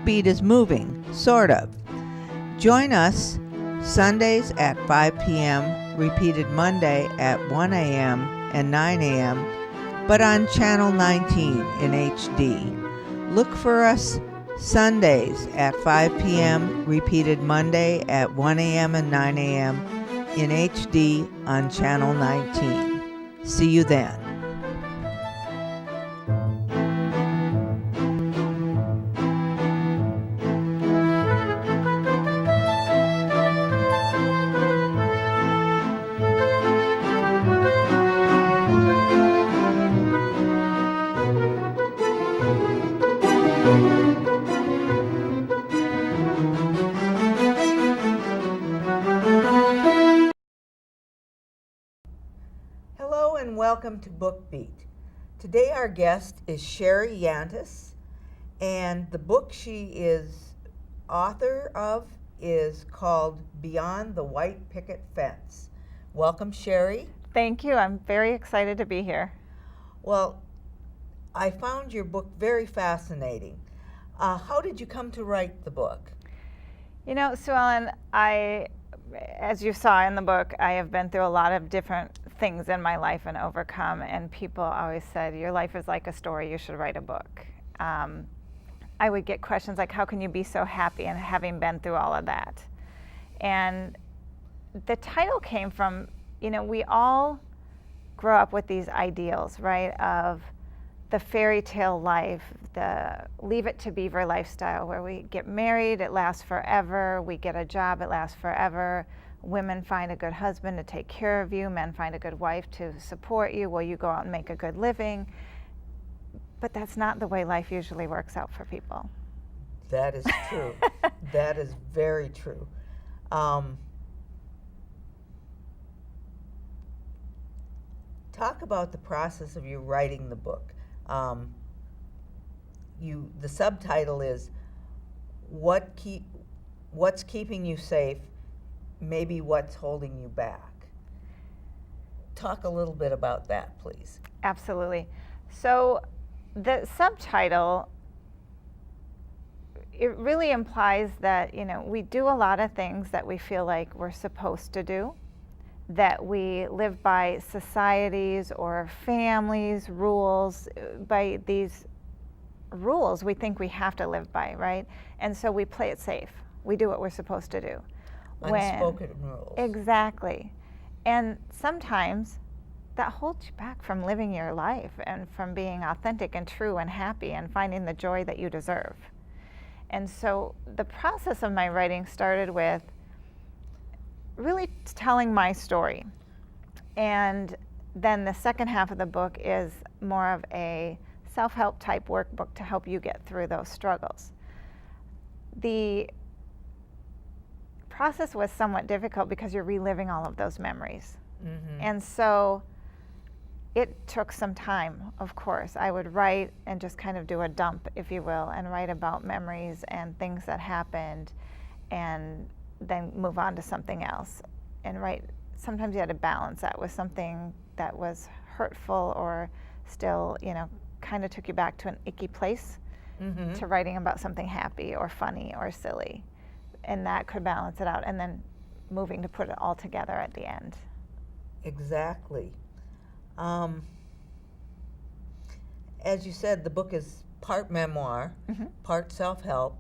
BookBeat is moving, sort of. Join us Sundays at 5 p.m., repeated Monday at 1 a.m. and 9 a.m., but on Channel 19 in HD. Look for us Sundays at 5 p.m., repeated Monday at 1 a.m. and 9 a.m. in HD on Channel 19. See you then. Welcome to BookBeat. Today our guest is Shari Yantes, and the book she is author of is called Beyond the White Picket Fence. Welcome, Shari. Thank you. I'm very excited to be here. Well, I found your book very fascinating. How did you come to write the book? You know, Sue Ellen, as you saw in the book, I have been through a lot of different things in my life and overcome, and people always said, your life is like a story, you should write a book. I would get questions like, how can you be so happy and having been through all of that? And the title came from, you know, we all grow up with these ideals, right, of the fairy tale life, the Leave It to Beaver lifestyle, where we get married, it lasts forever, we get a job, it lasts forever, women find a good husband to take care of you, men find a good wife to support you, well, you go out and make a good living. But that's not the way life usually works out for people. That is true. That is very true. Talk about the process of you writing the book. The subtitle is What's Keeping You Safe, Maybe What's Holding You Back. Talk a little bit about that, please. Absolutely. So the subtitle, it really implies that, you know, we do a lot of things that we feel like we're supposed to do, that we live by societies or families' rules, by these rules we think we have to live by, right? And so we play it safe. We do what we're supposed to do. Unspoken rules. Exactly. And sometimes that holds you back from living your life and from being authentic and true and happy and finding the joy that you deserve. And so the process of my writing started with really telling my story. And then the second half of the book is more of a self-help type workbook to help you get through those struggles. The process was somewhat difficult because you're reliving all of those memories. Mm-hmm. And so it took some time, of course. I would write and just kind of do a dump, if you will, and write about memories and things that happened and then move on to something else. And write, sometimes you had to balance that with something that was hurtful or still, you know, kind of took you back to an icky place, mm-hmm. to writing about something happy or funny or silly. And that could balance it out, and then moving to put it all together at the end. Exactly. As you said, the book is part memoir, mm-hmm. part self-help.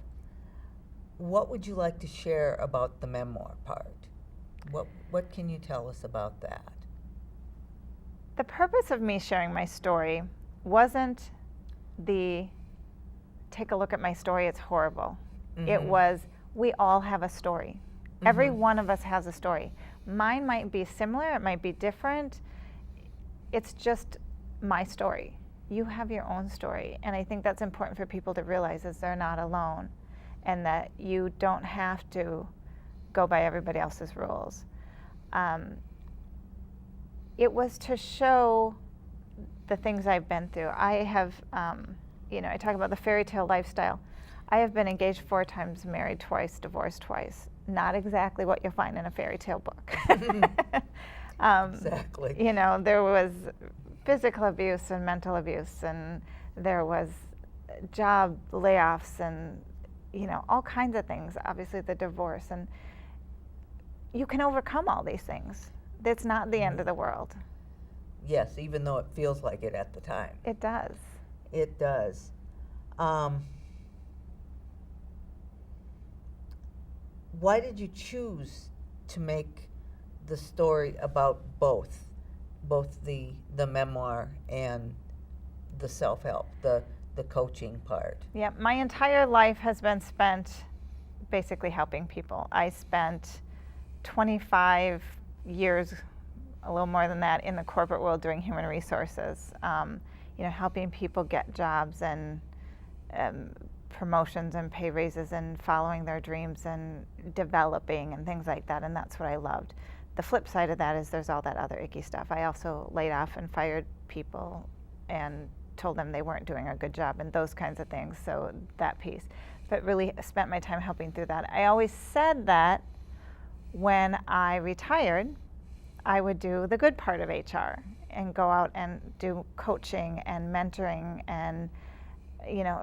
What would you like to share about the memoir part? What can you tell us about that? The purpose of me sharing my story wasn't take a look at my story, it's horrible. Mm-hmm. It was, we all have a story. Mm-hmm. Every one of us has a story. Mine might be similar, it might be different. It's just my story. You have your own story. And I think that's important for people to realize, is they're not alone, and that you don't have to go by everybody else's rules. It was to show the things I've been through. I have, I talk about the fairy tale lifestyle. I have been engaged 4 times, married twice, divorced twice. Not exactly what you'll find in a fairy tale book. Exactly. You know, there was physical abuse and mental abuse, and there was job layoffs, and all kinds of things, obviously the divorce, and you can overcome all these things. It's not the end of the world. Yes, even though it feels like it at the time. It does. It does. Why did you choose to make the story about both the memoir and the self-help, the coaching part? Yeah, my entire life has been spent basically helping people. I spent 25 years, a little more than that, in the corporate world doing human resources, helping people get jobs and promotions and pay raises and following their dreams and developing and things like that, and that's what I loved. The flip side of that is there's all that other icky stuff. I also laid off and fired people and told them they weren't doing a good job and those kinds of things, so that piece. But really spent my time helping through that. I always said that when I retired, I would do the good part of HR and go out and do coaching and mentoring and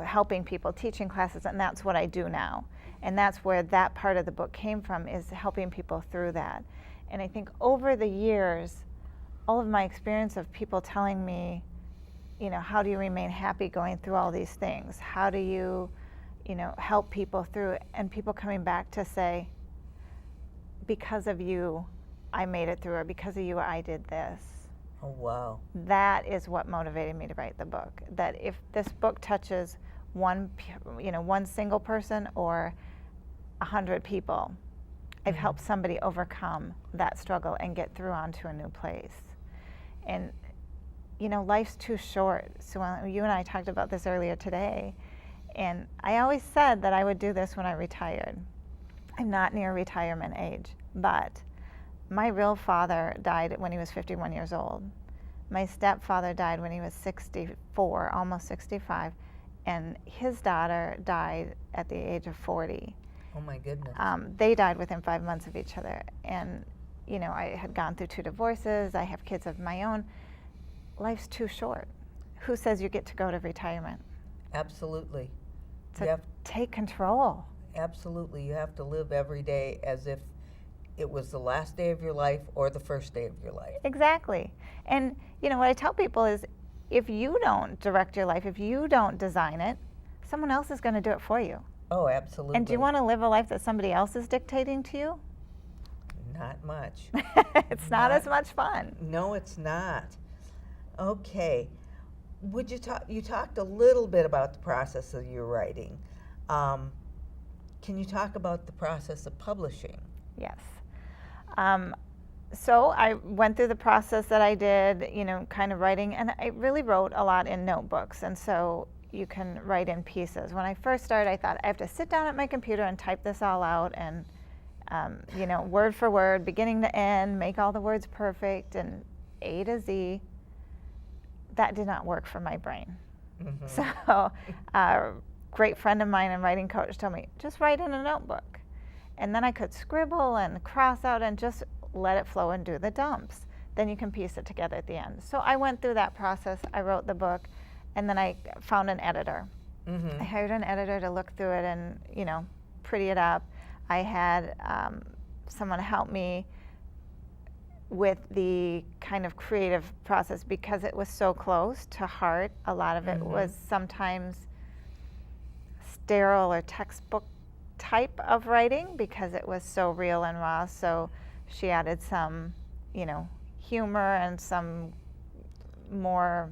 helping people, teaching classes, and that's what I do now. And that's where that part of the book came from, is helping people through that. And I think over the years, all of my experience of people telling me, how do you remain happy going through all these things? How do you, help people through it? And people coming back to say, because of you, I made it through, or because of you, I did this. Oh, wow. That is what motivated me to write the book. That if this book touches one single person or 100 people, I've helped somebody overcome that struggle and get through onto a new place. And, life's too short. So you and I talked about this earlier today, and I always said that I would do this when I retired. I'm not near retirement age, but my real father died when he was 51 years old. My stepfather died when he was 64, almost 65, and his daughter died at the age of 40. Oh my goodness. They died within 5 months of each other. And, I had gone through 2 divorces. I have kids of my own. Life's too short. Who says you get to go to retirement? Absolutely. So take control. Absolutely. You have to live every day as if it was the last day of your life or the first day of your life. Exactly. And, what I tell people is, if you don't direct your life, if you don't design it, someone else is going to do it for you. Oh, absolutely. And do you want to live a life that somebody else is dictating to you? Not much. It's not as much fun. No, it's not. Okay. You talked a little bit about the process of your writing. Can you talk about the process of publishing? Yes. So I went through the process that I did, kind of writing, and I really wrote a lot in notebooks, and so you can write in pieces. When I first started, I thought I have to sit down at my computer and type this all out and, word for word, beginning to end, make all the words perfect and A to Z. That did not work for my brain. Mm-hmm. So a great friend of mine and writing coach told me, just write in a notebook. And then I could scribble and cross out and just let it flow and do the dumps. Then you can piece it together at the end. So I went through that process. I wrote the book, and then I found an editor. Mm-hmm. I hired an editor to look through it and, pretty it up. I had someone help me with the kind of creative process because it was so close to heart. A lot of it was sometimes sterile or textbook type of writing because it was so real and raw. So she added some, humor and some more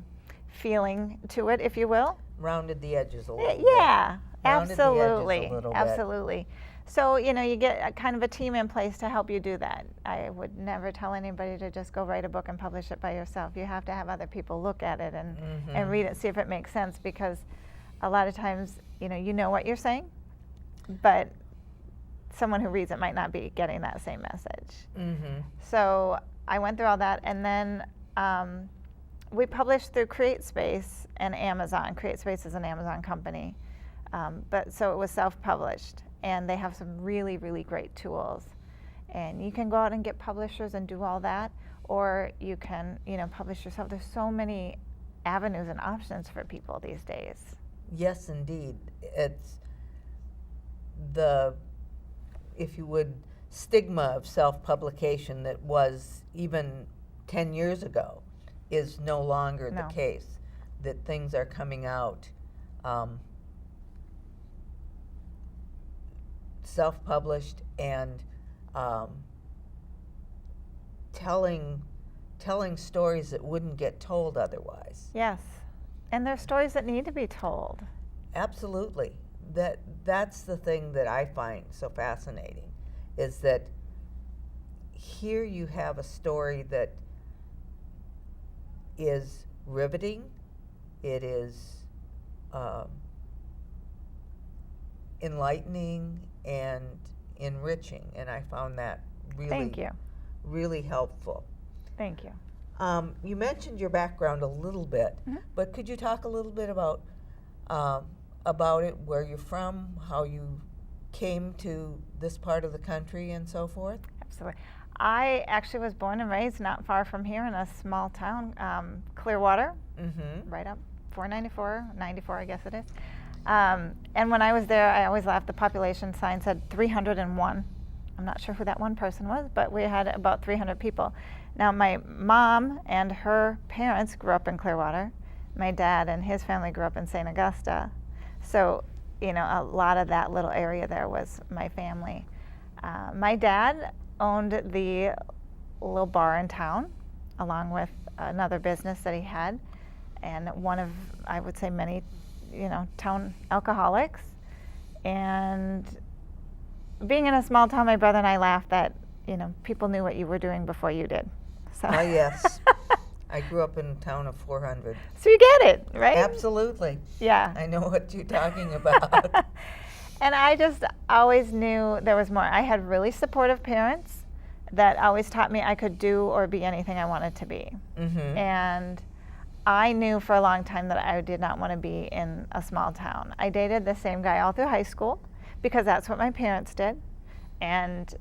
feeling to it, if you will. Rounded the edges a little bit. Yeah, absolutely. Rounded the edges a little absolutely. So, you get a kind of a team in place to help you do that. I would never tell anybody to just go write a book and publish it by yourself. You have to have other people look at it and read it, see if it makes sense, because a lot of times, you know what you're saying, but someone who reads it might not be getting that same message. Mm-hmm. So I went through all that, and then we published through CreateSpace and Amazon. CreateSpace is an Amazon company, but so it was self-published, and they have some really, really great tools. And you can go out and get publishers and do all that, or you can, publish yourself. There's so many avenues and options for people these days. Yes, indeed. the, if you would, stigma of self-publication that was even 10 years ago is no longer No. the case, that things are coming out self-published and telling stories that wouldn't get told otherwise. Yes. And there's stories that need to be told. Absolutely. That's the thing that I find so fascinating, is that here you have a story that is riveting, it is enlightening and enriching, and I found that really, Thank you. really helpful. Thank you. You mentioned your background a little bit, but could you talk a little bit about it, where you're from, how you came to this part of the country and so forth? Absolutely. I actually was born and raised not far from here in a small town, Clearwater, right up 494, 94 I guess it is. And when I was there, I always laughed, the population sign said 301. I'm not sure who that one person was, but we had about 300 people. Now, my mom and her parents grew up in Clearwater. My dad and his family grew up in St. Augusta. So, you know, a lot of that little area there was my family. My dad owned the little bar in town, along with another business that he had, and one of, I would say, many, you know, town alcoholics. And being in a small town, my brother and I laughed that, you know, people knew what you were doing before you did. So. Oh, yes. I grew up in a town of 400. So you get it, right? Absolutely. Yeah. I know what you're talking about. And I just always knew there was more. I had really supportive parents that always taught me I could do or be anything I wanted to be. And I knew for a long time that I did not want to be in a small town. I dated the same guy all through high school because that's what my parents did. And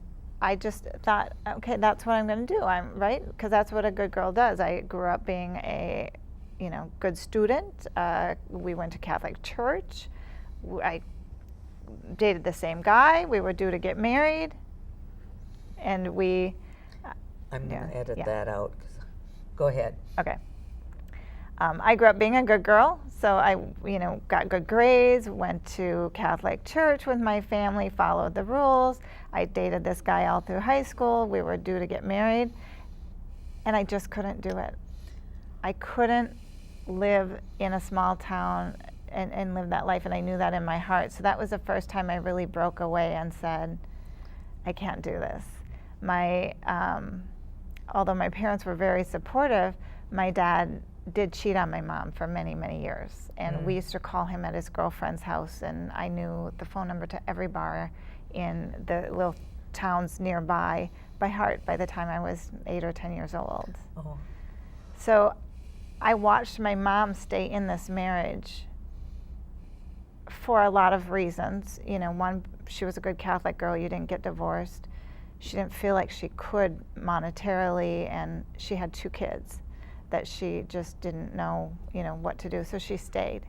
I just thought, okay, that's what I'm going to do. I'm right, because that's what a good girl does. I grew up being a, you know, good student. We went to Catholic church. I dated the same guy. We were due to get married, and we. I'm going to edit that out. Go ahead. Okay. I grew up being a good girl, so I, you know, got good grades, went to Catholic church with my family, followed the rules. I dated this guy all through high school. We were due to get married, and I just couldn't do it. I couldn't live in a small town and live that life, and I knew that in my heart. So that was the first time I really broke away and said, I can't do this. Although my parents were very supportive, my dad did cheat on my mom for many, many years. And we used to call him at his girlfriend's house, and I knew the phone number to every bar in the little towns nearby by heart by the time I was 8 or 10 years old. Oh. So I watched my mom stay in this marriage for a lot of reasons. You know, one, she was a good Catholic girl. You didn't get divorced. She didn't feel like she could monetarily, and she had 2 kids that she just didn't know, you know, what to do. So she stayed.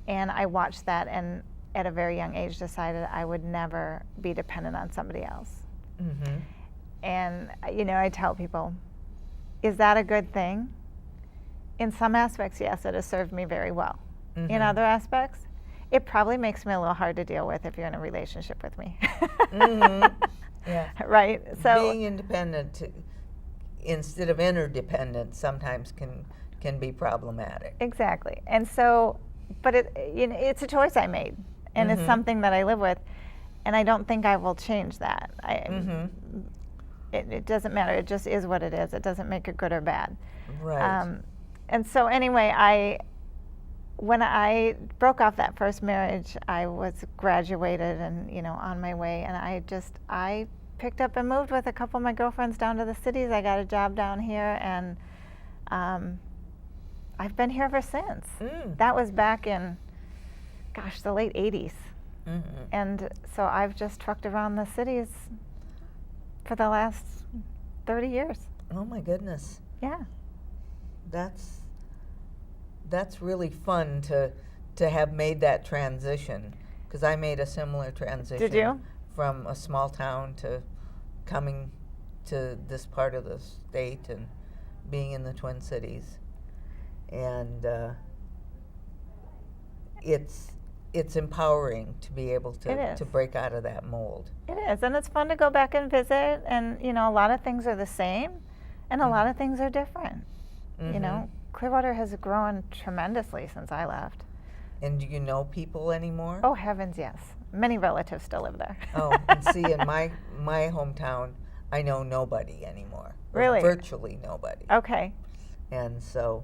And I watched that, and at a very young age decided I would never be dependent on somebody else. And, you know, I tell people, is that a good thing? In some aspects, yes, it has served me very well. In other aspects, it probably makes me a little hard to deal with if you're in a relationship with me. Yeah. Right? So being independent instead of interdependent sometimes can be problematic. Exactly. And so, but you know, it's a choice I made, and it's something that I live with, and I don't think I will change that. It doesn't matter. It just is what it is. It doesn't make it good or bad. Right. And so anyway, when I broke off that first marriage, I was graduated and, you know, on my way, and I picked up and moved with a couple of my girlfriends down to the cities. I got a job down here, and I've been here ever since. That was back in, gosh, the late 80s. And so I've just trucked around the cities for the last 30 years. Oh my goodness. Yeah. That's really fun to have made that transition, because I made a similar transition. Did you? From a small town to coming to this part of the state and being in the Twin Cities. And it's empowering to be able to break out of that mold. It is, and it's fun to go back and visit, and you know, a lot of things are the same and a lot of things are different. You know, Clearwater has grown tremendously since I left. And do you know people anymore? Oh heavens, yes. Many relatives still live there. Oh, and see, in my hometown, I know nobody anymore. Really? Virtually nobody. Okay. And so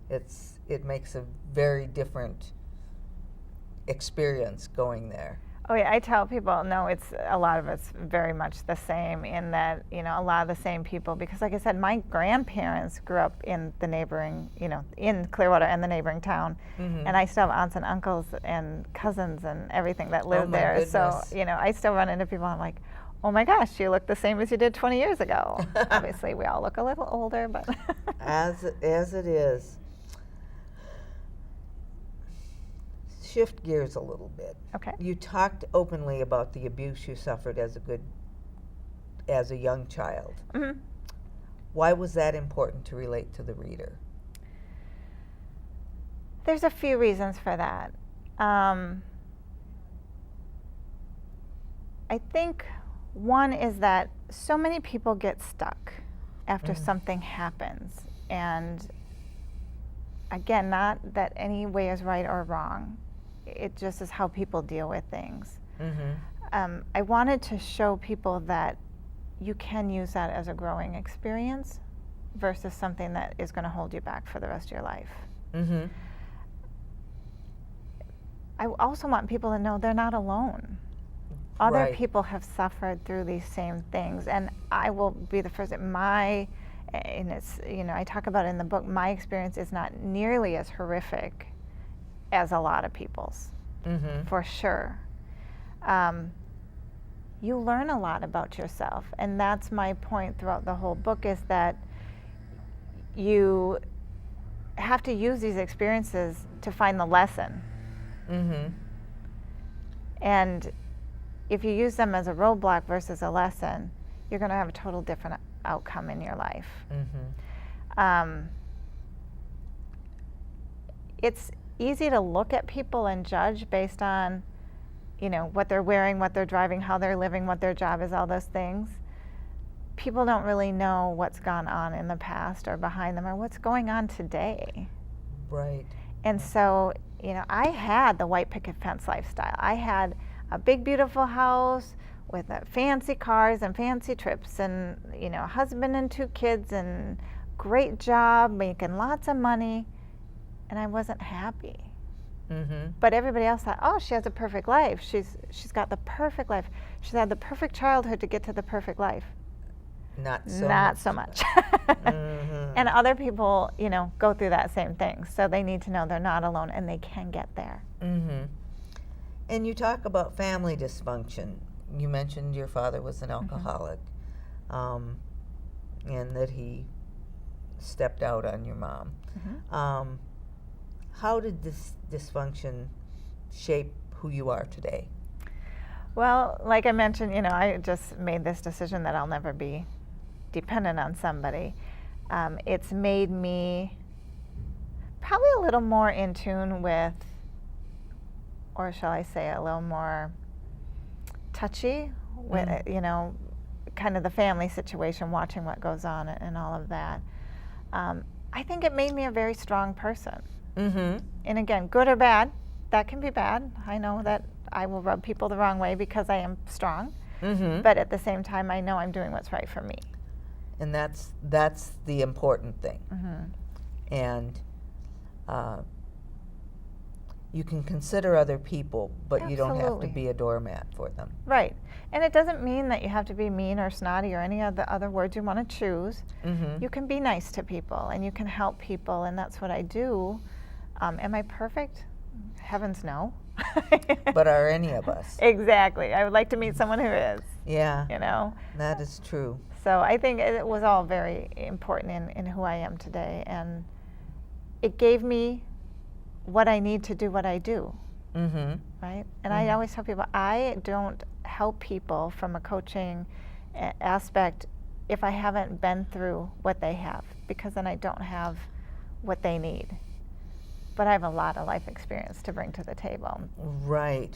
it makes a very different experience going there. Oh yeah, I tell people, no, a lot of it's very much the same in that, you know, a lot of the same people, because like I said, my grandparents grew up in the neighboring, you know, in Clearwater and the neighboring town, and I still have aunts and uncles and cousins and everything that live there. Goodness. So, you know, I still run into people, I'm like, oh my gosh, you look the same as you did 20 years ago. Obviously, we all look a little older, but. As it is. Shift gears a little bit. Okay. You talked openly about the abuse you suffered as a young child. Mm-hmm. Why was that important to relate to the reader? There's a few reasons for that. I think one is that so many people get stuck after something happens, and again, not that any way is right or wrong. It just is how people deal with things. I wanted to show people that you can use that as a growing experience versus something that is going to hold you back for the rest of your life. I also want people to know they're not alone. Other people have suffered through these same things, and I will be the first. And it's, you know, I talk about it in the book, my experience is not nearly as horrific as a lot of people's, for sure. You learn a lot about yourself, and that's my point throughout the whole book, is that you have to use these experiences to find the lesson. And if you use them as a roadblock versus a lesson, you're going to have a total different outcome in your life. It's easy to look at people and judge based on, you know, what they're wearing, what they're driving, how they're living, what their job is, all those things. People don't really know what's gone on in the past or behind them or what's going on today. Right. And so, you know, I had the white picket fence lifestyle. I had a big, beautiful house with fancy cars and fancy trips and, you know, a husband and 2 kids and great job, making lots of money, and I wasn't happy. But everybody else thought, oh, she has a perfect life. She's got the perfect life. She's had the perfect childhood to get to the perfect life. Not so much. And other people, you know, go through that same thing. So they need to know they're not alone and they can get there. And you talk about family dysfunction. You mentioned your father was an alcoholic, and that he stepped out on your mom. How did this dysfunction shape who you are today? Well, like I mentioned, you know, I just made this decision that I'll never be dependent on somebody. It's made me probably a little more in tune with, or shall I say, a little more touchy with, you know, kind of the family situation, watching what goes on and all of that. I think it made me a very strong person. And again, good or bad, that can be bad. I know that I will rub people the wrong way because I am strong. But at the same time, I know I'm doing what's right for me. And that's the important thing. And you can consider other people, but you don't have to be a doormat for them. Right. And it doesn't mean that you have to be mean or snotty or any of the other words you want to choose. You can be nice to people and you can help people, and that's what I do. Am I perfect? Heavens no. But are any of us? Exactly. I would like to meet someone who is. Yeah. You know? That is true. So I think it was all very important in who I am today, and it gave me what I need to do what I do. right? And I always tell people, I don't help people from a coaching aspect if I haven't been through what they have, because then I don't have what they need. But I have a lot of life experience to bring to the table. Right.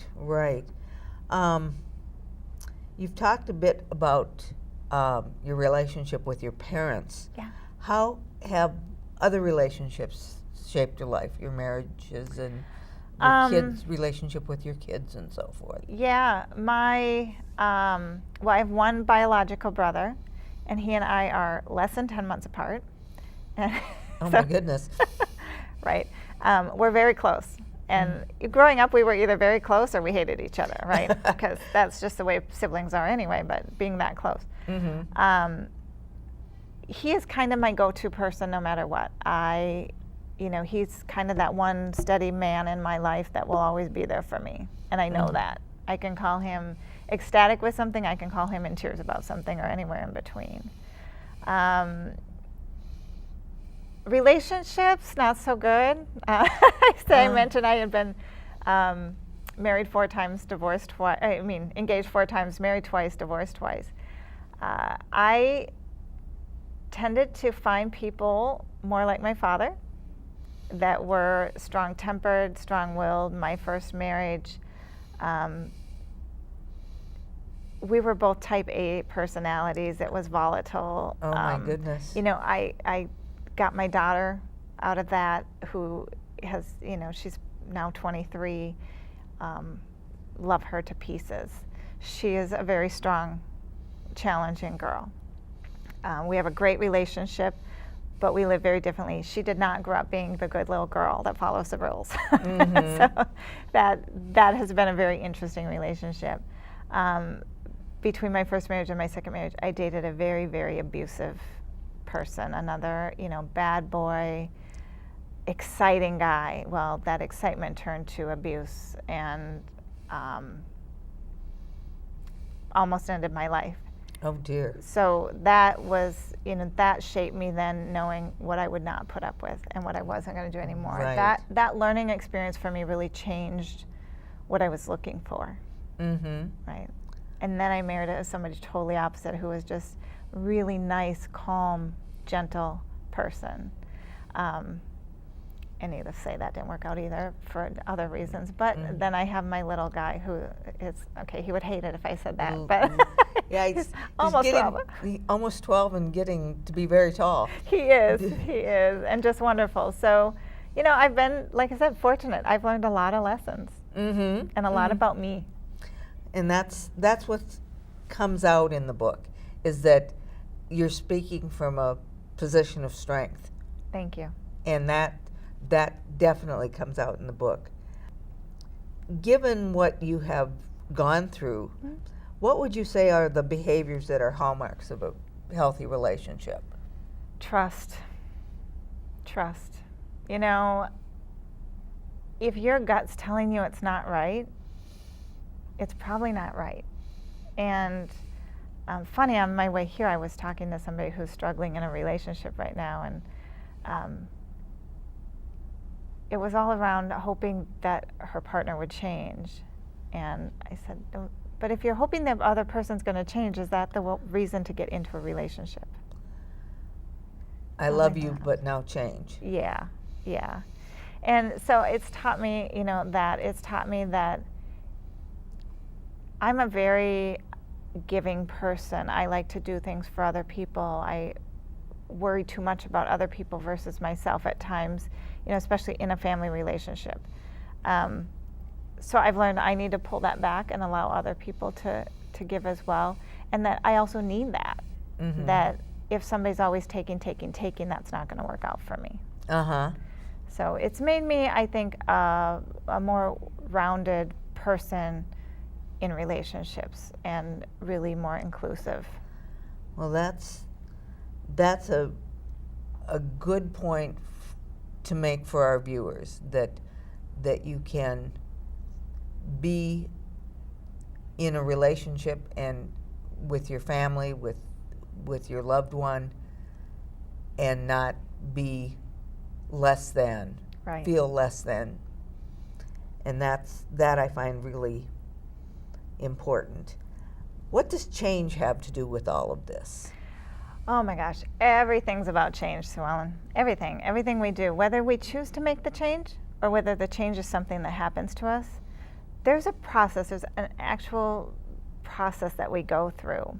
You've talked a bit about your relationship with your parents. Yeah. How have other relationships shaped your life, your marriages and your kids' relationship with your kids and so forth? Yeah, I have one biological brother, and he and I are less than 10 months apart. Oh my goodness. Right. We're very close. And growing up, we were either very close or we hated each other, right? Because that's just the way siblings are anyway, but being that close. He is kind of my go-to person no matter what. He's kind of that one steady man in my life that will always be there for me. And I know that. I can call him ecstatic with something, I can call him in tears about something, or anywhere in between. Relationships, not so good. I mentioned I had been married 4 times, divorced twice. Engaged 4 times, married twice, divorced twice. I tended to find people more like my father that were strong-tempered, strong-willed. My first marriage, we were both type A personalities. It was volatile. Oh my goodness. I got my daughter out of that, who has, she's now 23. Love her to pieces. She is a very strong, challenging girl. We have a great relationship, but we live very differently. She did not grow up being the good little girl that follows the rules. So that has been a very interesting relationship. Between my first marriage and my second marriage, I dated a very, very abusive person, another, bad boy, exciting guy. Well, that excitement turned to abuse and almost ended my life. Oh dear. So that was, that shaped me then, knowing what I would not put up with and what I wasn't going to do anymore. Right. That learning experience for me really changed what I was looking for. Right. And then I married somebody totally opposite, who was just really nice, calm, gentle person. And needless to say, that didn't work out either for other reasons. But then I have my little guy who is, okay, he would hate it if I said that. But yeah, he's almost 12. Almost 12 and getting to be very tall. He is, and just wonderful. So, I've been, like I said, fortunate. I've learned a lot of lessons and a lot about me. And that's what comes out in the book, is that you're speaking from a position of strength. Thank you. And that definitely comes out in the book. Given what you have gone through, what would you say are the behaviors that are hallmarks of a healthy relationship? Trust. If your gut's telling you it's not right, it's probably not right. And funny, on my way here, I was talking to somebody who's struggling in a relationship right now, and it was all around hoping that her partner would change. And I said, but if you're hoping the other person's going to change, is that the reason to get into a relationship? I love you, but now change. Yeah. And so it's taught me, that I'm a very giving person. I like to do things for other people. I worry too much about other people versus myself at times, especially in a family relationship. So I've learned I need to pull that back and allow other people to give as well. And that I also need that. That if somebody's always taking, that's not going to work out for me. So it's made me, I think, a more rounded person in relationships and really more inclusive. Well, that's a good point to make for our viewers, that you can be in a relationship and with your family, with your loved one, and not be less than, Right. feel less than. And that I find really important. What does change have to do with all of this? Oh my gosh, everything's about change, Sue Ellen. Everything we do, whether we choose to make the change or whether the change is something that happens to us, there's a process, there's an actual process that we go through.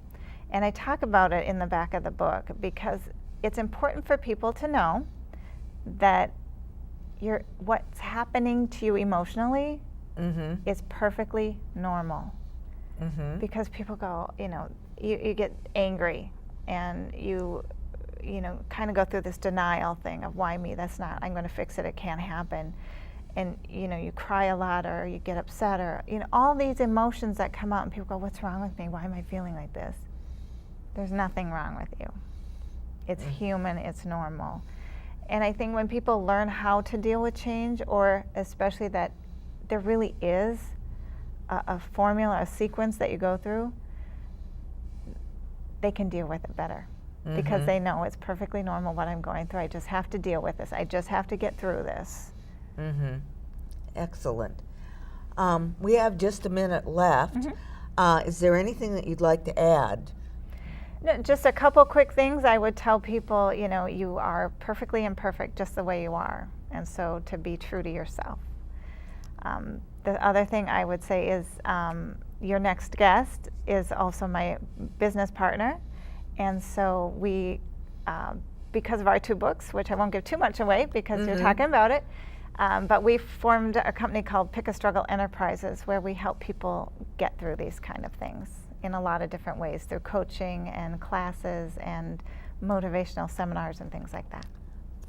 And I talk about it in the back of the book because it's important for people to know that what's happening to you emotionally is perfectly normal. Because people go, you get angry and you kind of go through this denial thing of why me, I'm going to fix it, it can't happen. And you cry a lot or you get upset or all these emotions that come out and people go, what's wrong with me? Why am I feeling like this? There's nothing wrong with you. It's human, it's normal. And I think when people learn how to deal with change, or especially that there really is a formula, a sequence that you go through, they can deal with it better. Because they know it's perfectly normal what I'm going through. I just have to deal with this. I just have to get through this. Excellent. We have just a minute left. Is there anything that you'd like to add? No, just a couple quick things. I would tell people, you are perfectly imperfect just the way you are. And so to be true to yourself. The other thing I would say is your next guest is also my business partner. And so we, because of our 2 books, which I won't give too much away because you're talking about it, but we formed a company called Picket Struggle Enterprises where we help people get through these kind of things in a lot of different ways through coaching and classes and motivational seminars and things like that.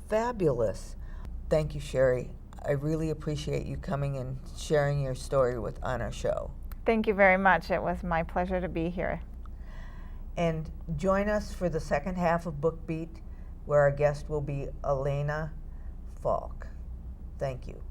Fabulous. Thank you, Shari. I really appreciate you coming and sharing your story on our show. Thank you very much. It was my pleasure to be here. And join us for the second half of Book Beat, where our guest will be Alana Faulk. Thank you.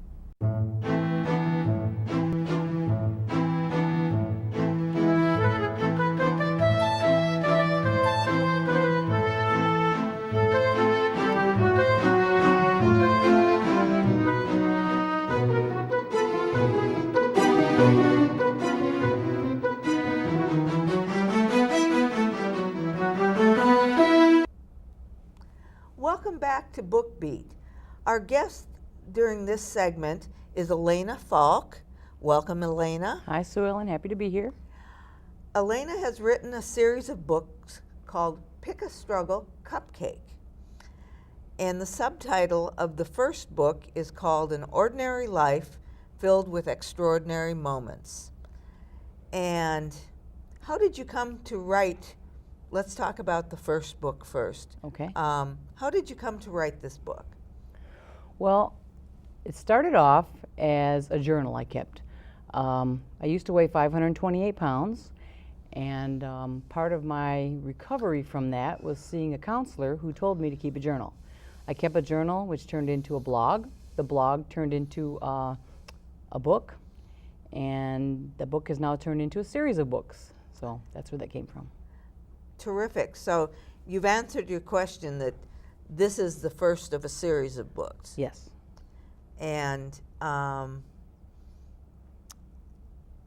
Welcome back to Book Beat. Our guest during this segment is Alana Faulk. Welcome, Alana. Hi, Sue Ellen. Happy to be here. Alana has written a series of books called Struggle Cupcake. And the subtitle of the first book is called An Ordinary Life Filled with Extraordinary Moments. And how did you come to write? Let's talk about the first book first. Okay. How did you come to write this book? Well, it started off as a journal I kept. I used to weigh 528 pounds, and part of my recovery from that was seeing a counselor who told me to keep a journal. I kept a journal, which turned into a blog. The blog turned into a book, and the book has now turned into a series of books. So that's where that came from. Terrific. So you've answered your question that this is the first of a series of books. Yes. And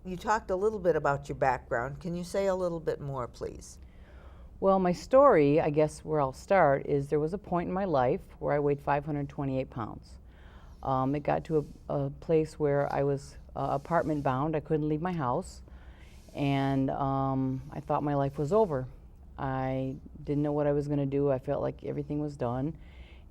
you talked a little bit about your background. Can you say a little bit more, please? Well, my story, I guess where I'll start, is there was a point in my life where I weighed 528 pounds. It got to a place where I was apartment bound. I couldn't leave my house. And I thought my life was over. I didn't know what I was going to do. I felt like everything was done.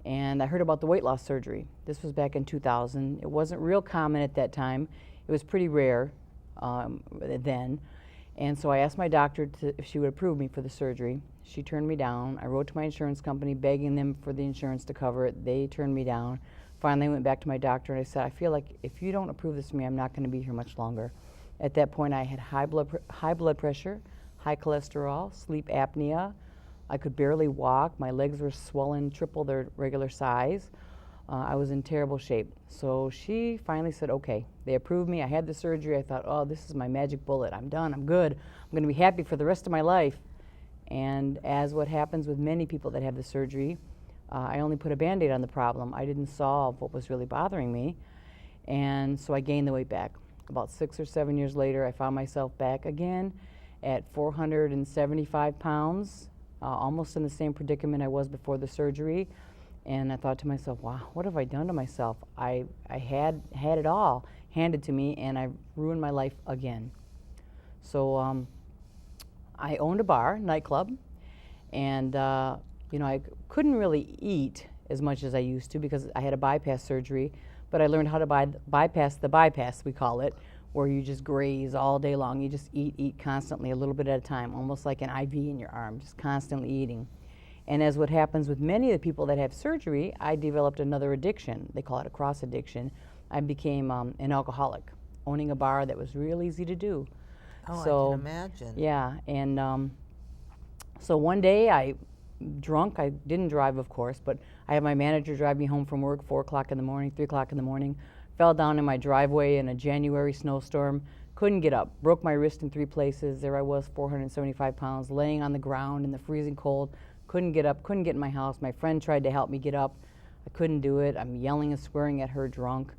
And I heard about the weight loss surgery. This was back in 2000. It wasn't real common at that time. It was pretty rare then. And so I asked my doctor if she would approve me for the surgery. She turned me down. I wrote to my insurance company begging them for the insurance to cover it. They turned me down. Finally, I went back to my doctor and I said, I feel like if you don't approve this for me, I'm not going to be here much longer. At that point, I had high blood pressure, high cholesterol, sleep apnea. I could barely walk. My legs were swollen, triple their regular size. I was in terrible shape. So she finally said, okay. They approved me. I had the surgery. I thought, oh, this is my magic bullet. I'm done. I'm good. I'm going to be happy for the rest of my life. And as what happens with many people that have the surgery, I only put a Band-Aid on the problem. I didn't solve what was really bothering me. And so I gained the weight back. About 6 or 7 years later, I found myself back again at 475 pounds, almost in the same predicament I was before the surgery. And I thought to myself, wow, what have I done to myself? I had it all handed to me, and I ruined my life again. So I owned a bar, nightclub, and I couldn't really eat as much as I used to because I had a bypass surgery, but I learned how to bypass the bypass, we call it, where you just graze all day long. You just eat constantly, a little bit at a time, almost like an IV in your arm, just constantly eating. And as what happens with many of the people that have surgery, I developed another addiction. They call it a cross addiction. I became an alcoholic, owning a bar that was real easy to do. Oh, So, I can imagine. yeah, and so one day I didn't drive, of course, but I had my manager drive me home from work, 4 o'clock in the morning, 3 o'clock in the morning, fell down in my driveway in a January snowstorm, couldn't get up, broke my wrist in 3 places. There I was, 475 pounds, laying on the ground in the freezing cold, couldn't get up, couldn't get in my house. My friend tried to help me get up. I couldn't do it. I'm yelling and swearing at her drunk.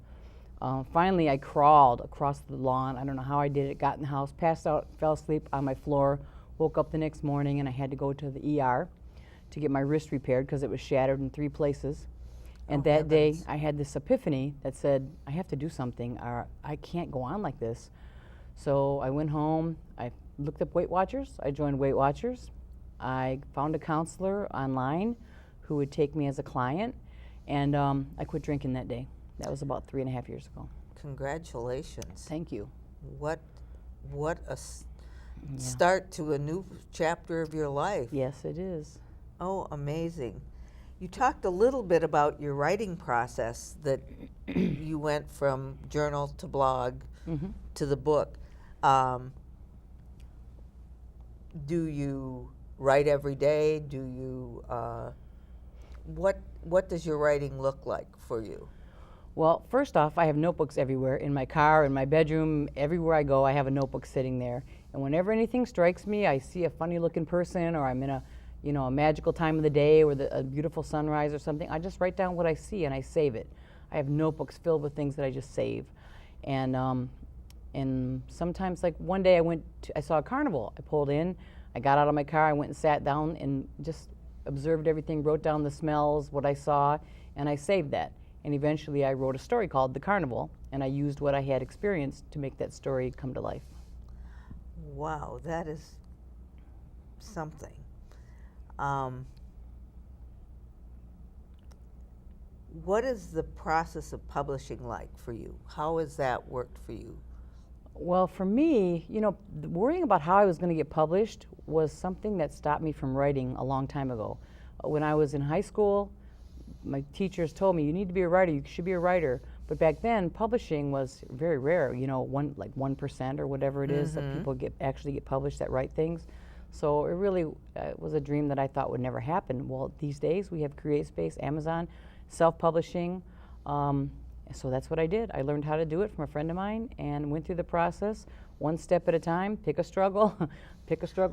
Finally, I crawled across the lawn. I don't know how I did it, got in the house, passed out, fell asleep on my floor, woke up the next morning, and I had to go to the ER to get my wrist repaired because it was shattered in 3 places. And that day, I had this epiphany that said, I have to do something, or I can't go on like this. So I went home, I looked up Weight Watchers, I joined Weight Watchers. I found a counselor online who would take me as a client, and I quit drinking that day. That was about 3.5 years ago. Congratulations. Thank you. What a start to a new chapter of your life. Yes, it is. Oh, amazing. You talked a little bit about your writing process, that you went from journal to blog to the book. Do you write every day? Do you, what does your writing look like for you? Well, first off, I have notebooks everywhere, in my car, in my bedroom, everywhere I go, I have a notebook sitting there. And whenever anything strikes me, I see a funny looking person, or I'm in a magical time of the day, or a beautiful sunrise or something, I just write down what I see and I save it. I have notebooks filled with things that I just save. And sometimes, like one day I saw a carnival. I pulled in, I got out of my car, I went and sat down and just observed everything, wrote down the smells, what I saw, and I saved that. And eventually I wrote a story called The Carnival, and I used what I had experienced to make that story come to life. Wow, that is something. What is the process of publishing like for you? How has that worked for you? Well, for me, worrying about how I was going to get published was something that stopped me from writing a long time ago. When I was in high school, my teachers told me, you need to be a writer, you should be a writer. But back then, publishing was very rare, like 1% or whatever it is that people actually get published that write things. So it really was a dream that I thought would never happen. Well, these days we have CreateSpace, Amazon, self-publishing. So that's what I did. I learned how to do it from a friend of mine and went through the process one step at a time, pick a struggle,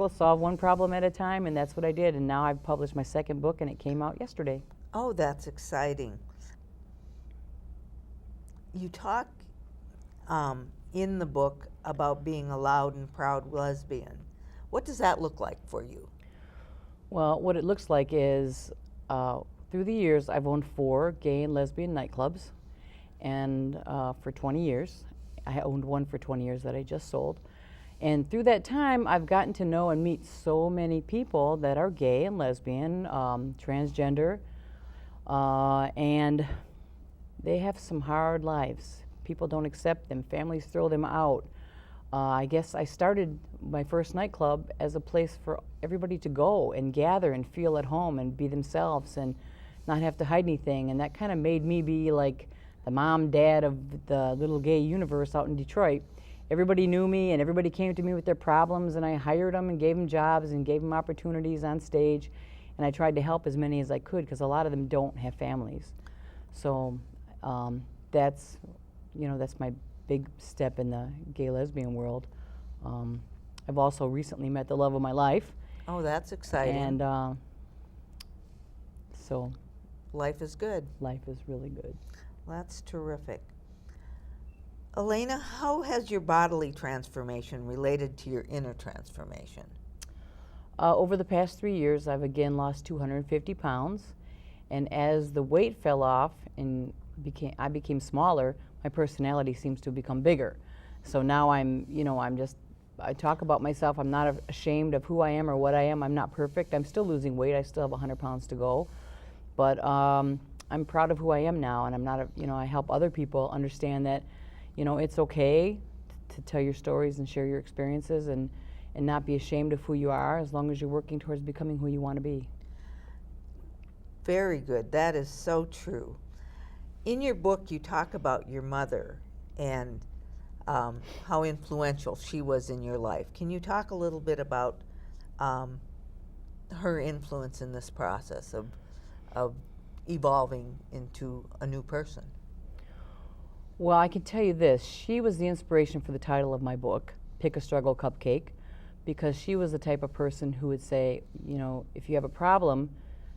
solve one problem at a time, and that's what I did. And now I've published my second book, and it came out yesterday. Oh, that's exciting. You talk in the book about being a loud and proud lesbian. What does that look like for you? Well, what it looks like is through the years, I've owned 4 gay and lesbian nightclubs, and for 20 years. I owned one for 20 years that I just sold. And through that time, I've gotten to know and meet so many people that are gay and lesbian, transgender, and they have some hard lives. People don't accept them. Families throw them out. I guess I started my first nightclub as a place for everybody to go and gather and feel at home and be themselves and not have to hide anything. And that kind of made me be like the mom, dad of the little gay universe out in Detroit. Everybody knew me and everybody came to me with their problems, and I hired them and gave them jobs and gave them opportunities on stage. And I tried to help as many as I could because a lot of them don't have families. So that's my big step in the gay lesbian world. I've also recently met the love of my life. Oh, that's exciting. And so life is good. Life is really good. Well, that's terrific. Alana, how has your bodily transformation related to your inner transformation? Over the past 3 years, I've again lost 250 pounds. And as the weight fell off and I became smaller, my personality seems to become bigger. So now I talk about myself. I'm not ashamed of who I am or what I am. I'm not perfect. I'm still losing weight. I still have 100 pounds to go. But I'm proud of who I am now, and I'm not, I help other people understand that, it's okay to tell your stories and share your experiences and not be ashamed of who you are as long as you're working towards becoming who you want to be. Very good. That is so true. In your book, you talk about your mother and how influential she was in your life. Can you talk a little bit about her influence in this process of evolving into a new person? Well, I can tell you this. She was the inspiration for the title of my book, Struggle Cupcake, because she was the type of person who would say, if you have a problem,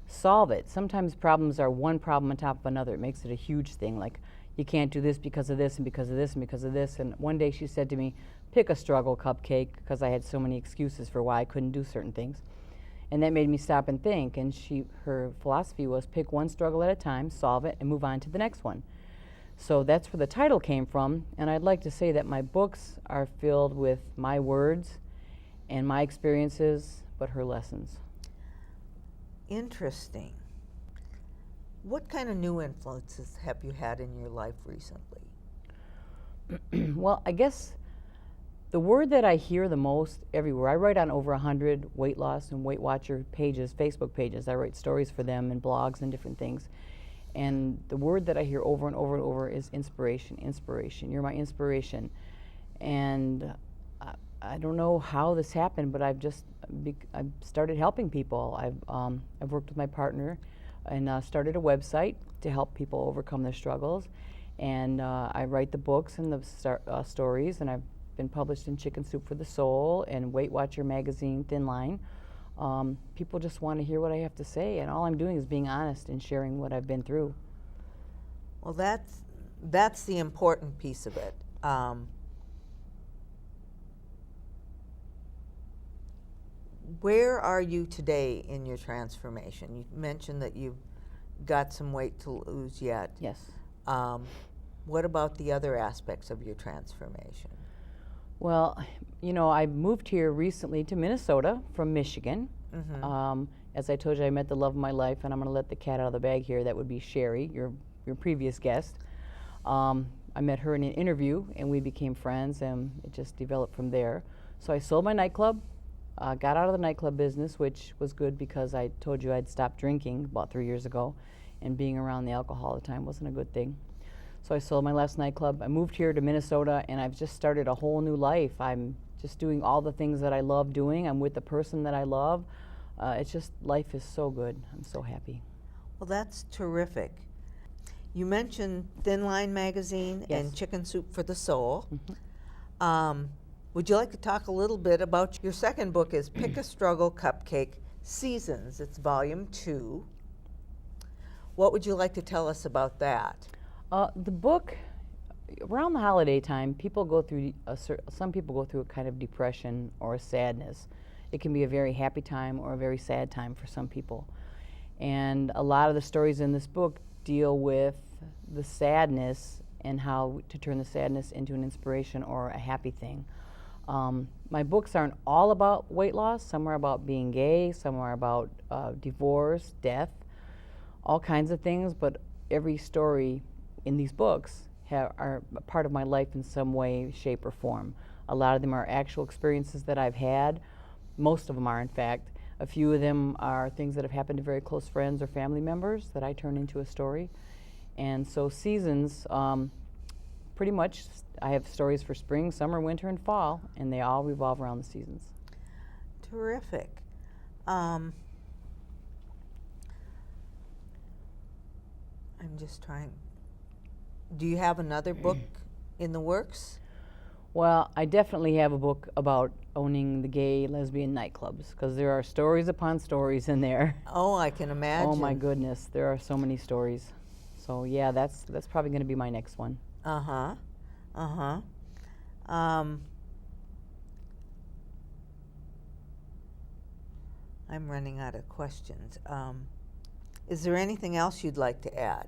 solve it. Sometimes problems are one problem on top of another. It makes it a huge thing, like you can't do this because of this and because of this and because of this. And one day she said to me, pick a struggle cupcake, because I had so many excuses for why I couldn't do certain things. And that made me stop and think. And her philosophy was pick one struggle at a time, solve it, and move on to the next one. So that's where the title came from. And I'd like to say that my books are filled with my words and my experiences, but her lessons. Interesting. What kind of new influences have you had in your life recently? Well, I guess the word that I hear the most everywhere, I write on over 100 weight loss and Weight Watcher pages, Facebook pages. I write stories for them and blogs and different things. And the word that I hear over and over and over is inspiration, inspiration. You're my inspiration. And I don't know how this happened, but I've started helping people. I've worked with my partner and started a website to help people overcome their struggles. And I write the books and the stories, and I've been published in Chicken Soup for the Soul and Weight Watcher magazine, Thin Line. People just want to hear what I have to say, and all I'm doing is being honest and sharing what I've been through. Well, that's the important piece of it. Where are you today in your transformation? You mentioned that you've got some weight to lose yet. Yes. What about the other aspects of your transformation? Well, I moved here recently to Minnesota from Michigan. Mm-hmm. As I told you, I met the love of my life, and I'm going to let the cat out of the bag here. That would be Shari, your previous guest. I met her in an interview, and we became friends, and it just developed from there. So I sold my nightclub, got out of the nightclub business, which was good because I told you I'd stopped drinking about 3 years ago, and being around the alcohol all the time wasn't a good thing. So I sold my last nightclub. I moved here to Minnesota, and I've just started a whole new life. I'm just doing all the things that I love doing. I'm with the person that I love. It's just, life is so good. I'm so happy. Well, that's terrific. You mentioned Thin Line magazine. Yes. And Chicken Soup for the Soul. Mm-hmm. Would you like to talk a little bit about your second book is Struggle Cupcake Seasons. It's volume 2. What would you like to tell us about that? The book, around the holiday time, people go through some people go through a kind of depression or a sadness. It can be a very happy time or a very sad time for some people. And a lot of the stories in this book deal with the sadness and how to turn the sadness into an inspiration or a happy thing. My books aren't all about weight loss. Some are about being gay, some are about divorce, death, all kinds of things, but every story in these books are a part of my life in some way, shape, or form. A lot of them are actual experiences that I've had. Most of them are, in fact. A few of them are things that have happened to very close friends or family members that I turn into a story. And so seasons, pretty much, I have stories for spring, summer, winter, and fall, and they all revolve around the seasons. Terrific. I'm just trying. Do you have another book in the works? Well, I definitely have a book about owning the gay, lesbian nightclubs, because there are stories upon stories in there. Oh, I can imagine. Oh my goodness, there are so many stories. So yeah, that's probably going to be my next one. Uh-huh. Uh-huh. I'm running out of questions. Is there anything else you'd like to add?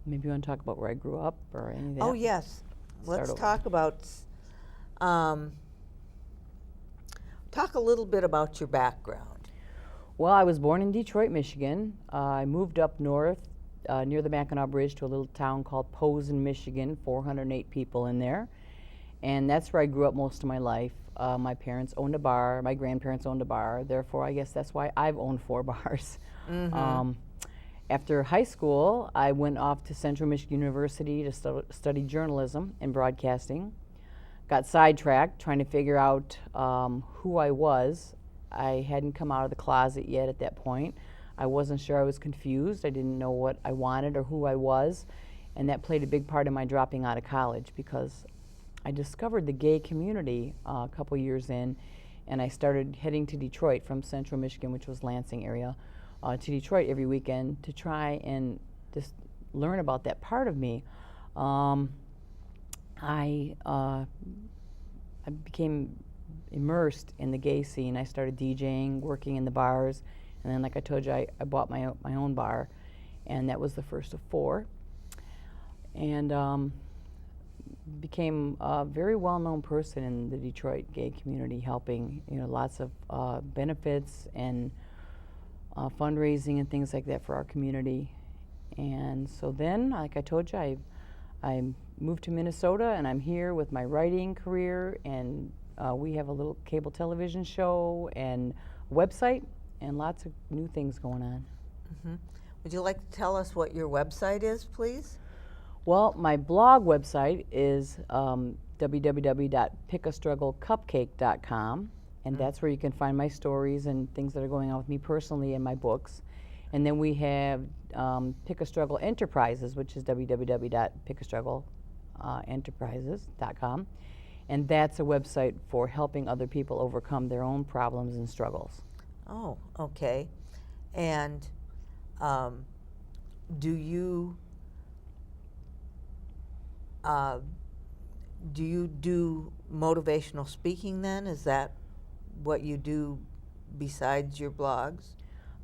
Maybe you want to talk about where I grew up or any of that? Oh, yes. Let's over. talk about, talk a little bit about your background. Well, I was born in Detroit, Michigan. I moved up north near the Mackinac Bridge to a little town called Posen, Michigan, 408 people in there. And that's where I grew up most of my life. My parents owned a bar, my grandparents owned a bar, therefore I guess that's why I've owned 4 bars. Mm-hmm. After high school, I went off to Central Michigan University to study journalism and broadcasting. Got sidetracked trying to figure out who I was. I hadn't come out of the closet yet at that point. I wasn't sure, I was confused. I didn't know what I wanted or who I was. And that played a big part in my dropping out of college because I discovered the gay community a couple years in, and I started heading to Detroit from Central Michigan, which was Lansing area, to Detroit every weekend to try and just learn about that part of me. I became immersed in the gay scene. I started DJing, working in the bars, and then, like I told you, I bought my own bar, and that was the first of 4. And became a very well-known person in the Detroit gay community, helping lots of benefits and fundraising and things like that for our community. And so then, like I told you, I moved to Minnesota, and I'm here with my writing career, and we have a little cable television show and a website and lots of new things going on. Mm-hmm. Would you like to tell us what your website is, please? Well, my blog website is www.pickastrugglecupcake.com, and that's where you can find my stories and things that are going on with me personally in my books. And then we have Pick a Struggle Enterprises, which is www.pickastruggleenterprises.com, and that's a website for helping other people overcome their own problems and struggles. Oh, okay. And do you do motivational speaking then? Is that what you do besides your blogs?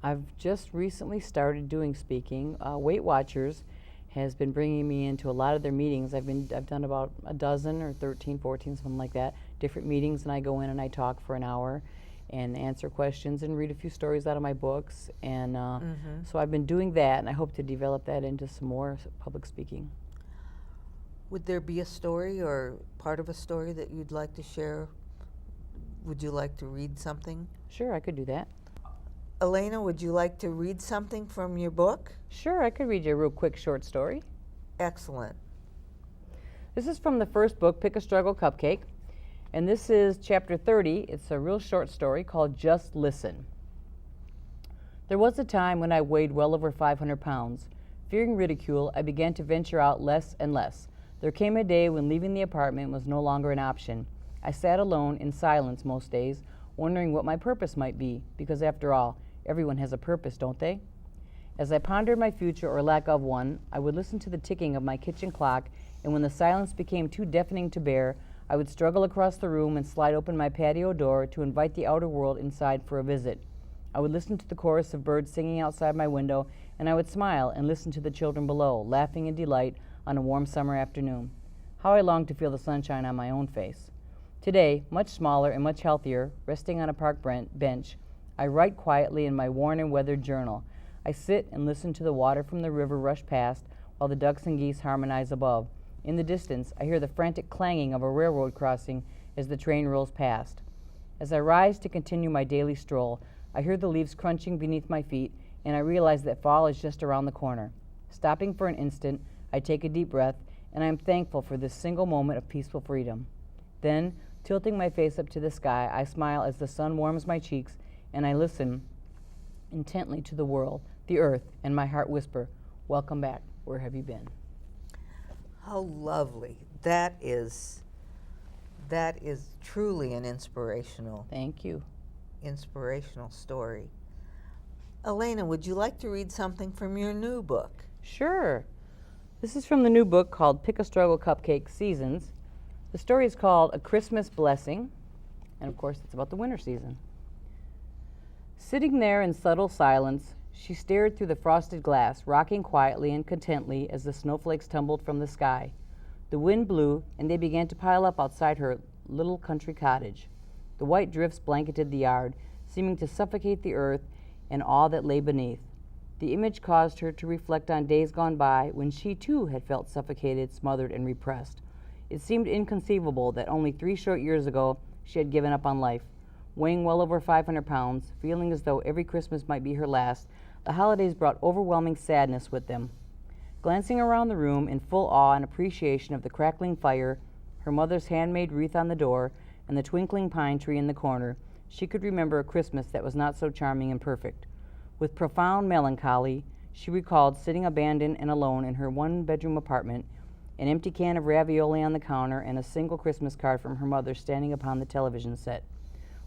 I've just recently started doing speaking. Weight Watchers has been bringing me into a lot of their meetings. I've done about a dozen or 13, 14, something like that, different meetings, and I go in and I talk for an hour and answer questions and read a few stories out of my books. And so I've been doing that, and I hope to develop that into some more public speaking. Would there be a story or part of a story that you'd like to share? Would you like to read something? Sure, I could do that. Elena, would you like to read something from your book? Sure, I could read you a real quick short story. Excellent. This is from the first book, Pick a Struggle Cupcake, and this is chapter 30. It's a real short story called Just Listen. There was a time when I weighed well over 500 pounds. Fearing ridicule, I began to venture out less and less. There came a day when leaving the apartment was no longer an option. I sat alone in silence most days, wondering what my purpose might be, because after all, everyone has a purpose, don't they? As I pondered my future or lack of one, I would listen to the ticking of my kitchen clock, and when the silence became too deafening to bear, I would struggle across the room and slide open my patio door to invite the outer world inside for a visit. I would listen to the chorus of birds singing outside my window, and I would smile and listen to the children below, laughing in delight on a warm summer afternoon. How I longed to feel the sunshine on my own face. Today, much smaller and much healthier, resting on a park bench, I write quietly in my worn and weathered journal. I sit and listen to the water from the river rush past while the ducks and geese harmonize above. In the distance, I hear the frantic clanging of a railroad crossing as the train rolls past. As I rise to continue my daily stroll, I hear the leaves crunching beneath my feet, and I realize that fall is just around the corner. Stopping for an instant, I take a deep breath, and I am thankful for this single moment of peaceful freedom. Then, tilting my face up to the sky, I smile as the sun warms my cheeks, and I listen intently to the world, the earth, and my heart whisper, "Welcome back. Where have you been?" How lovely. That is truly an inspirational Thank you. story. Elena, would you like to read something from your new book? Sure. This is from the new book called Struggle Cupcake Seasons. The story is called A Christmas Blessing, and of course it's about the winter season. Sitting there in subtle silence, she stared through the frosted glass, rocking quietly and contently as the snowflakes tumbled from the sky. The wind blew, and they began to pile up outside her little country cottage. The white drifts blanketed the yard, seeming to suffocate the earth and all that lay beneath. The image caused her to reflect on days gone by when she too had felt suffocated, smothered, and repressed. It seemed inconceivable that only 3 short years ago she had given up on life. Weighing well over 500 pounds, feeling as though every Christmas might be her last, the holidays brought overwhelming sadness with them. Glancing around the room in full awe and appreciation of the crackling fire, her mother's handmade wreath on the door, and the twinkling pine tree in the corner, she could remember a Christmas that was not so charming and perfect. With profound melancholy, she recalled sitting abandoned and alone in her one-bedroom apartment, an empty can of ravioli on the counter, and a single Christmas card from her mother standing upon the television set.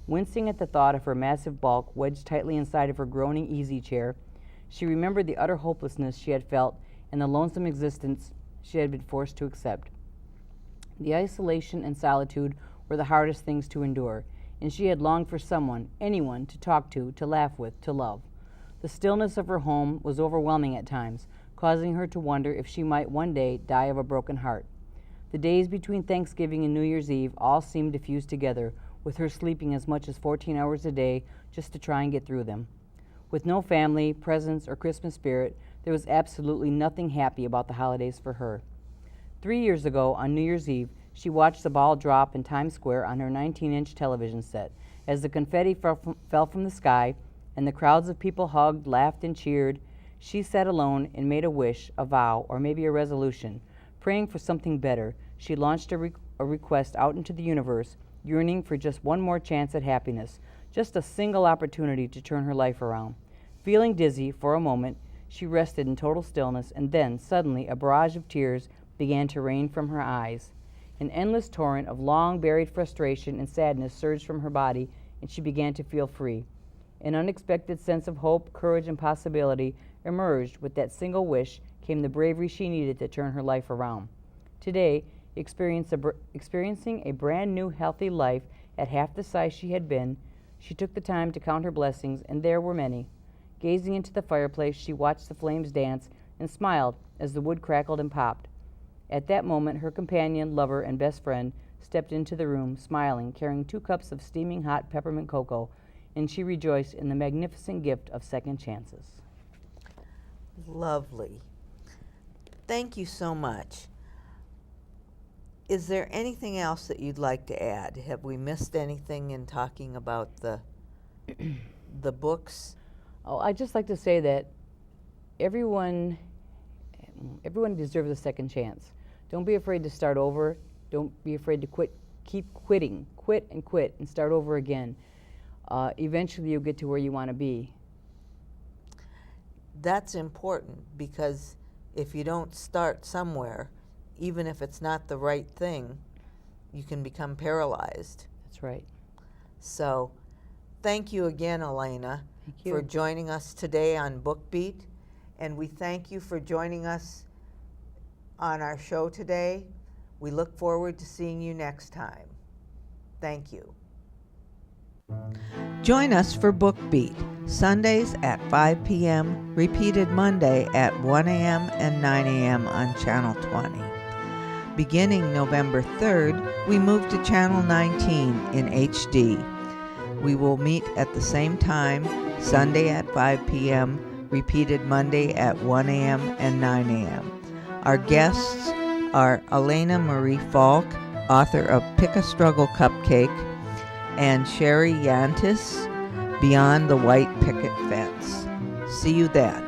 Wincing at the thought of her massive bulk wedged tightly inside of her groaning easy chair, she remembered the utter hopelessness she had felt and the lonesome existence she had been forced to accept. The isolation and solitude were the hardest things to endure, and she had longed for someone, anyone, to talk to laugh with, to love. The stillness of her home was overwhelming at times, causing her to wonder if she might one day die of a broken heart. The days between Thanksgiving and New Year's Eve all seemed to fuse together, with her sleeping as much as 14 hours a day just to try and get through them. With no family, presents, or Christmas spirit, there was absolutely nothing happy about the holidays for her. 3 years ago, on New Year's Eve, she watched the ball drop in Times Square on her 19-inch television set. As the confetti fell from the sky and the crowds of people hugged, laughed, and cheered, she sat alone and made a wish, a vow, or maybe a resolution. Praying for something better, she launched a request out into the universe, yearning for just one more chance at happiness, just a single opportunity to turn her life around. Feeling dizzy for a moment, she rested in total stillness, and then, suddenly, a barrage of tears began to rain from her eyes. An endless torrent of long-buried frustration and sadness surged from her body, and she began to feel free. An unexpected sense of hope, courage, and possibility emerged. With that single wish came the bravery she needed to turn her life around. Today, experiencing a brand new, healthy life at half the size she had been, she took the time to count her blessings, and there were many. Gazing into the fireplace, she watched the flames dance and smiled as the wood crackled and popped. At that moment, her companion, lover, and best friend stepped into the room, smiling, carrying 2 cups of steaming hot peppermint cocoa, and she rejoiced in the magnificent gift of second chances. Lovely. Thank you so much. Is there anything else that you'd like to add? Have we missed anything in talking about the books? Oh, I'd just like to say that everyone deserves a second chance. Don't be afraid to start over. Don't be afraid to quit. Keep quitting. Quit and start over again. Eventually you'll get to where you want to be. That's important, because if you don't start somewhere, even if it's not the right thing, you can become paralyzed. That's right. So thank you again, Alana, for joining us today on BookBeat. And we thank you for joining us on our show today. We look forward to seeing you next time. Thank you. Join us for BookBeat, Sundays at 5 p.m., repeated Monday at 1 a.m. and 9 a.m. on Channel 20. Beginning November 3rd, we move to Channel 19 in HD. We will meet at the same time, Sunday at 5 p.m., repeated Monday at 1 a.m. and 9 a.m. Our guests are Elena Marie Faulk, author of Struggle Cupcake, and Shari Yantes, Beyond the White Picket Fence. See you then.